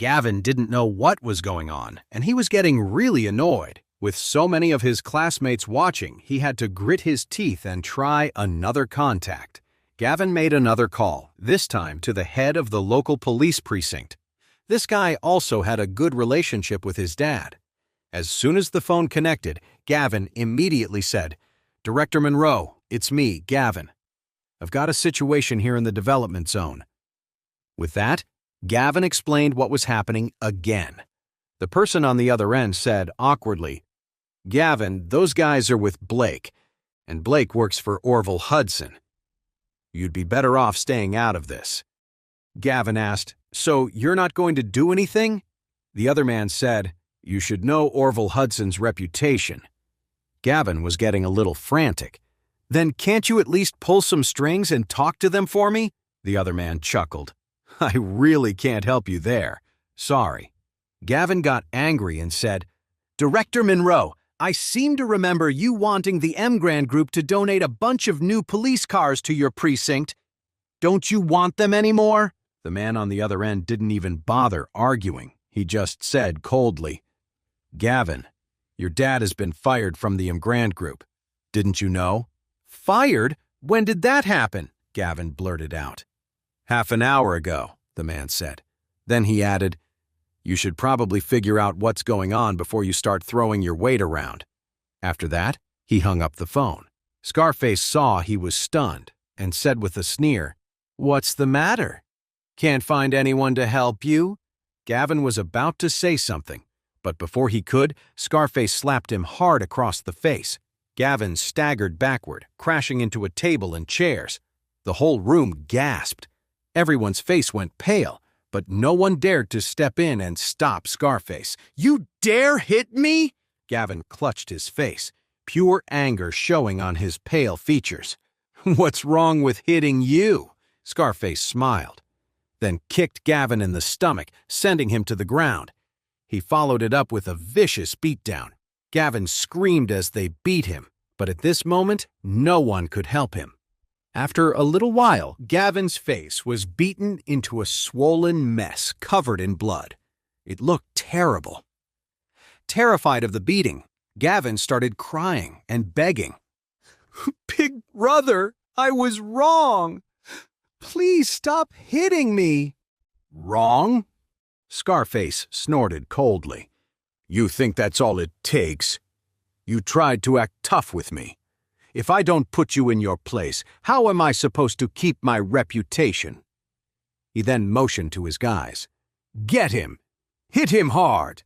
Gavin didn't know what was going on, and he was getting really annoyed. With so many of his classmates watching, he had to grit his teeth and try another contact. Gavin made another call, this time to the head of the local police precinct. This guy also had a good relationship with his dad. As soon as the phone connected, Gavin immediately said, "Director Monroe, it's me, Gavin. I've got a situation here in the development zone." With that, Gavin explained what was happening again. The person on the other end said awkwardly, "Gavin, those guys are with Blake, and Blake works for Orville Hudson. You'd be better off staying out of this." Gavin asked, "So you're not going to do anything?" The other man said, "You should know Orville Hudson's reputation." Gavin was getting a little frantic. "Then can't you at least pull some strings and talk to them for me?" The other man chuckled. "I really can't help you there. Sorry." Gavin got angry and said, "Director Monroe, I seem to remember you wanting the Emgrand Group to donate a bunch of new police cars to your precinct. Don't you want them anymore?" The man on the other end didn't even bother arguing. He just said coldly, "Gavin, your dad has been fired from the Emgrand Group. Didn't you know?" "Fired? When did that happen?" Gavin blurted out. "Half an hour ago," the man said. Then he added, "You should probably figure out what's going on before you start throwing your weight around." After that, he hung up the phone. Scarface saw he was stunned and said with a sneer, "What's the matter? Can't find anyone to help you?" Gavin was about to say something, but before he could, Scarface slapped him hard across the face. Gavin staggered backward, crashing into a table and chairs. The whole room gasped. Everyone's face went pale, but no one dared to step in and stop Scarface. "You dare hit me?" Gavin clutched his face, pure anger showing on his pale features. "What's wrong with hitting you?" Scarface smiled, then kicked Gavin in the stomach, sending him to the ground. He followed it up with a vicious beatdown. Gavin screamed as they beat him, but at this moment, no one could help him. After a little while, Gavin's face was beaten into a swollen mess covered in blood. It looked terrible. Terrified of the beating, Gavin started crying and begging. "Big brother, I was wrong. Please stop hitting me." "Wrong?" Scarface snorted coldly. "You think that's all it takes? You tried to act tough with me. If I don't put you in your place, how am I supposed to keep my reputation?" He then motioned to his guys. "Get him! Hit him hard!"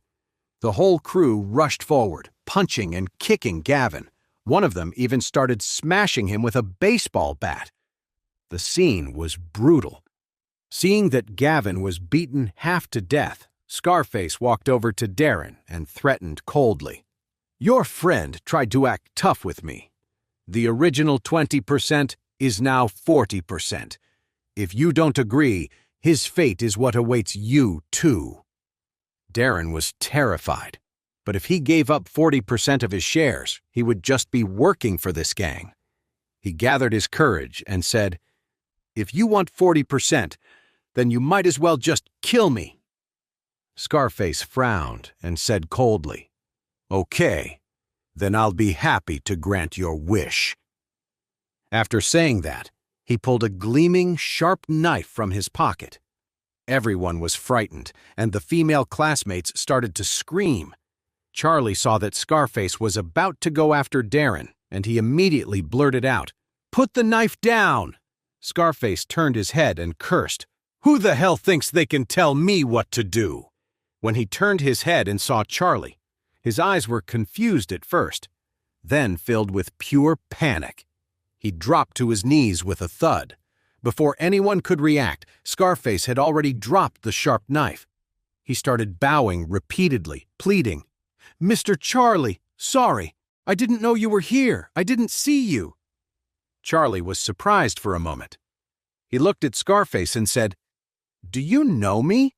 The whole crew rushed forward, punching and kicking Gavin. One of them even started smashing him with a baseball bat. The scene was brutal. Seeing that Gavin was beaten half to death, Scarface walked over to Darren and threatened coldly, "Your friend tried to act tough with me. The original 20% is now 40%. If you don't agree, his fate is what awaits you too." Darren was terrified, but if he gave up 40% of his shares, he would just be working for this gang. He gathered his courage and said, "If you want 40%, then you might as well just kill me." Scarface frowned and said coldly, "Okay, then I'll be happy to grant your wish." After saying that, he pulled a gleaming, sharp knife from his pocket. Everyone was frightened, and the female classmates started to scream. Charlie saw that Scarface was about to go after Darren, and he immediately blurted out, "Put the knife down!" Scarface turned his head and cursed, "Who the hell thinks they can tell me what to do?" When he turned his head and saw Charlie, his eyes were confused at first, then filled with pure panic. He dropped to his knees with a thud. Before anyone could react, Scarface had already dropped the sharp knife. He started bowing repeatedly, pleading, "Mr. Charlie, sorry. I didn't know you were here. I didn't see you." Charlie was surprised for a moment. He looked at Scarface and said, "Do you know me?"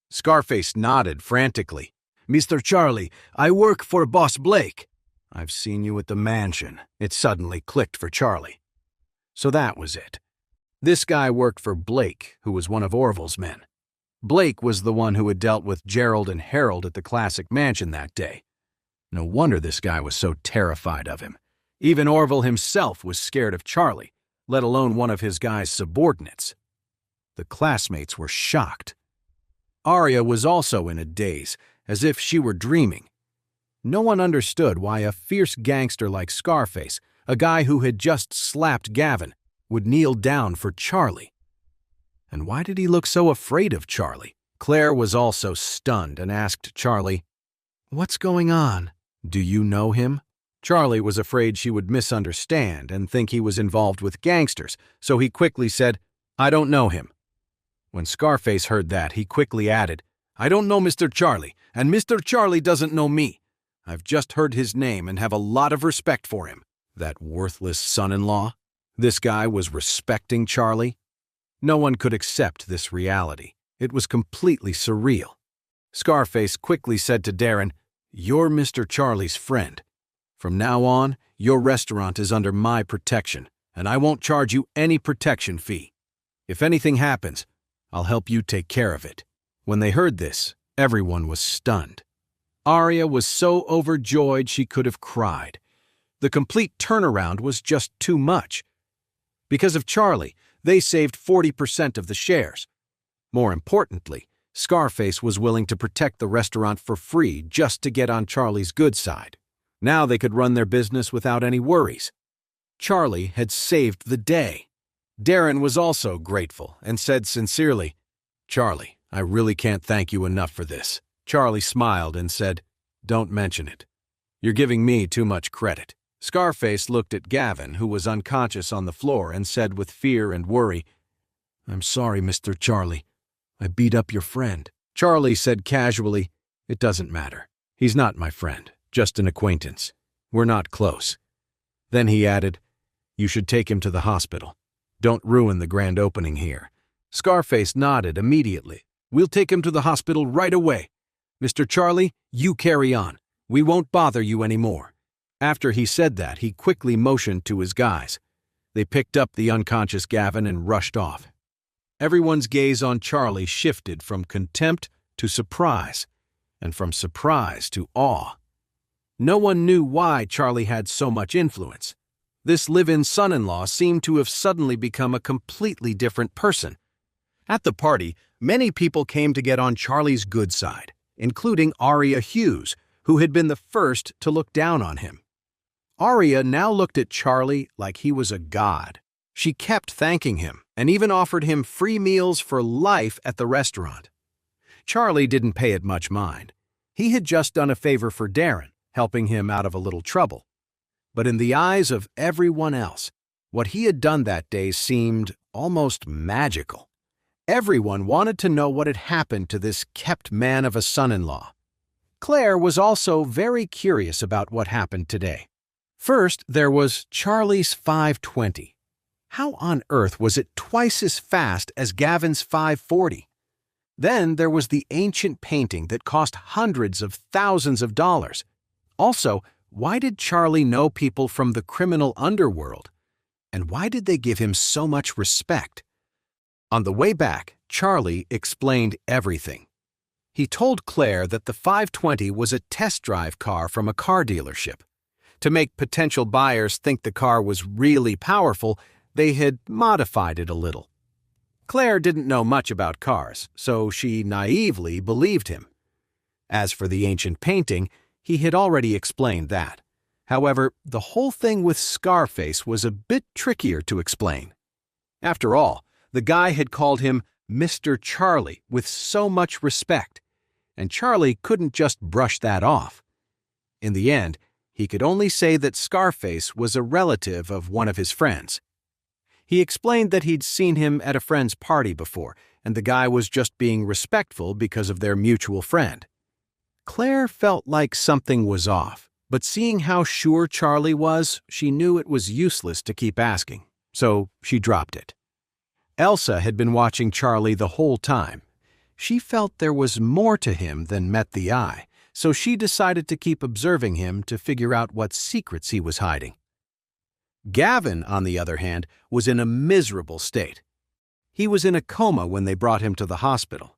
Scarface nodded frantically. "Mr. Charlie, I work for Boss Blake." "I've seen you at the mansion." It suddenly clicked for Charlie. So that was it. This guy worked for Blake, who was one of Orville's men. Blake was the one who had dealt with Gerald and Harold at the Classic Mansion that day. No wonder this guy was so terrified of him. Even Orville himself was scared of Charlie, let alone one of his guy's subordinates. The classmates were shocked. Arya was also in a daze, as if she were dreaming. No one understood why a fierce gangster like Scarface, a guy who had just slapped Gavin, would kneel down for Charlie. And why did he look so afraid of Charlie? Claire was also stunned and asked Charlie, "What's going on? Do you know him?" Charlie was afraid she would misunderstand and think he was involved with gangsters, so he quickly said, "I don't know him." When Scarface heard that, he quickly added, "I don't know Mr. Charlie, and Mr. Charlie doesn't know me. I've just heard his name and have a lot of respect for him." That worthless son-in-law? This guy was respecting Charlie? No one could accept this reality. It was completely surreal. Scarface quickly said to Darren, "You're Mr. Charlie's friend. From now on, your restaurant is under my protection, and I won't charge you any protection fee. If anything happens, I'll help you take care of it." When they heard this, everyone was stunned. Arya was so overjoyed she could have cried. The complete turnaround was just too much. Because of Charlie, they saved 40% of the shares. More importantly, Scarface was willing to protect the restaurant for free just to get on Charlie's good side. Now they could run their business without any worries. Charlie had saved the day. Darren was also grateful and said sincerely, "Charlie, I really can't thank you enough for this." Charlie smiled and said, "Don't mention it. You're giving me too much credit." Scarface looked at Gavin, who was unconscious on the floor, and said with fear and worry, "I'm sorry, Mr. Charlie. I beat up your friend." Charlie said casually, "It doesn't matter. He's not my friend, just an acquaintance. We're not close." Then he added, "You should take him to the hospital. Don't ruin the grand opening here." Scarface nodded immediately. "We'll take him to the hospital right away. Mr. Charlie, you carry on. We won't bother you anymore." After he said that, he quickly motioned to his guys. They picked up the unconscious Gavin and rushed off. Everyone's gaze on Charlie shifted from contempt to surprise, and from surprise to awe. No one knew why Charlie had so much influence. This live-in son-in-law seemed to have suddenly become a completely different person. At the party, many people came to get on Charlie's good side, including Arya Hughes, who had been the first to look down on him. Arya now looked at Charlie like he was a god. She kept thanking him and even offered him free meals for life at the restaurant. Charlie didn't pay it much mind. He had just done a favor for Darren, helping him out of a little trouble. But in the eyes of everyone else, what he had done that day seemed almost magical. Everyone wanted to know what had happened to this kept man of a son-in-law. Claire was also very curious about what happened today. First, there was Charlie's 520. How on earth was it twice as fast as Gavin's 540? Then there was the ancient painting that cost hundreds of thousands of dollars. Also, why did Charlie know people from the criminal underworld? And why did they give him so much respect? On the way back, Charlie explained everything. He told Claire that the 520 was a test drive car from a car dealership. To make potential buyers think the car was really powerful, they had modified it a little. Claire didn't know much about cars, so she naively believed him. As for the ancient painting, he had already explained that. However, the whole thing with Scarface was a bit trickier to explain. After all, the guy had called him Mr. Charlie with so much respect, and Charlie couldn't just brush that off. In the end, he could only say that Scarface was a relative of one of his friends. He explained that he'd seen him at a friend's party before, and the guy was just being respectful because of their mutual friend. Claire felt like something was off, but seeing how sure Charlie was, she knew it was useless to keep asking, so she dropped it. Elsa had been watching Charlie the whole time. She felt there was more to him than met the eye, so she decided to keep observing him to figure out what secrets he was hiding. Gavin, on the other hand, was in a miserable state. He was in a coma when they brought him to the hospital.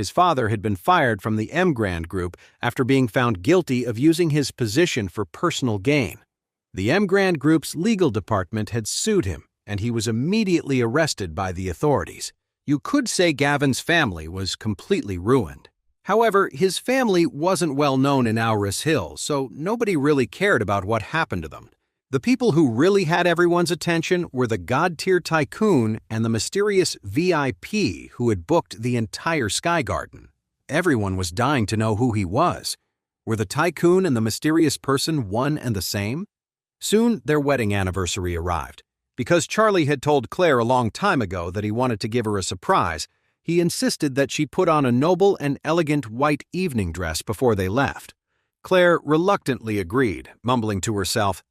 His father had been fired from the M-Grand Group after being found guilty of using his position for personal gain. The M-Grand Group's legal department had sued him, and he was immediately arrested by the authorities. You could say Gavin's family was completely ruined. However, his family wasn't well known in Orus Hill, so nobody really cared about what happened to them. The people who really had everyone's attention were the god-tier tycoon and the mysterious VIP who had booked the entire Sky Garden. Everyone was dying to know who he was. Were the tycoon and the mysterious person one and the same? Soon, their wedding anniversary arrived. Because Charlie had told Claire a long time ago that he wanted to give her a surprise, he insisted that she put on a noble and elegant white evening dress before they left. Claire reluctantly agreed, mumbling to herself,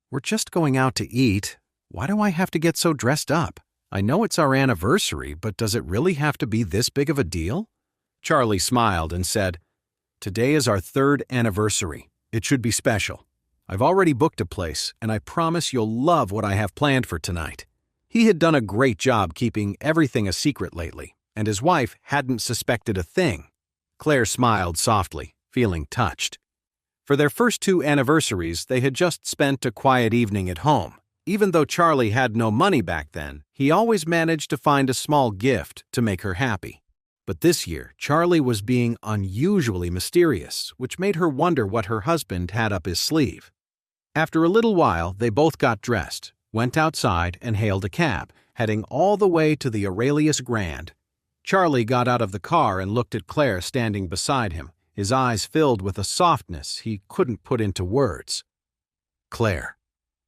"We're just going out to eat. Why do I have to get so dressed up? I know it's our anniversary, but does it really have to be this big of a deal?" Charlie smiled and said, "Today is our 3rd anniversary. It should be special. I've already booked a place, and I promise you'll love what I have planned for tonight." He had done a great job keeping everything a secret lately, and his wife hadn't suspected a thing. Claire smiled softly, feeling touched. For their first 2 anniversaries, they had just spent a quiet evening at home. Even though Charlie had no money back then, he always managed to find a small gift to make her happy. But this year, Charlie was being unusually mysterious, which made her wonder what her husband had up his sleeve. After a little while, they both got dressed, went outside, and hailed a cab, heading all the way to the Aurelius Grand. Charlie got out of the car and looked at Claire standing beside him, his eyes filled with a softness he couldn't put into words. "Claire,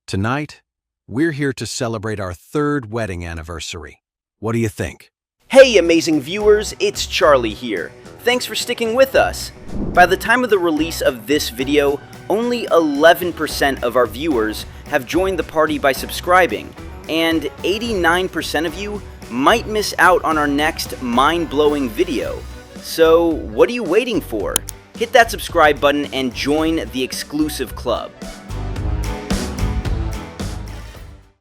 tonight, we're here to celebrate our 3rd wedding anniversary. What do you think?" Hey amazing viewers, it's Charlie here. Thanks for sticking with us. By the time of the release of this video, only 11% of our viewers have joined the party by subscribing, and 89% of you might miss out on our next mind-blowing video. So what are you waiting for? Hit that subscribe button and join the exclusive club.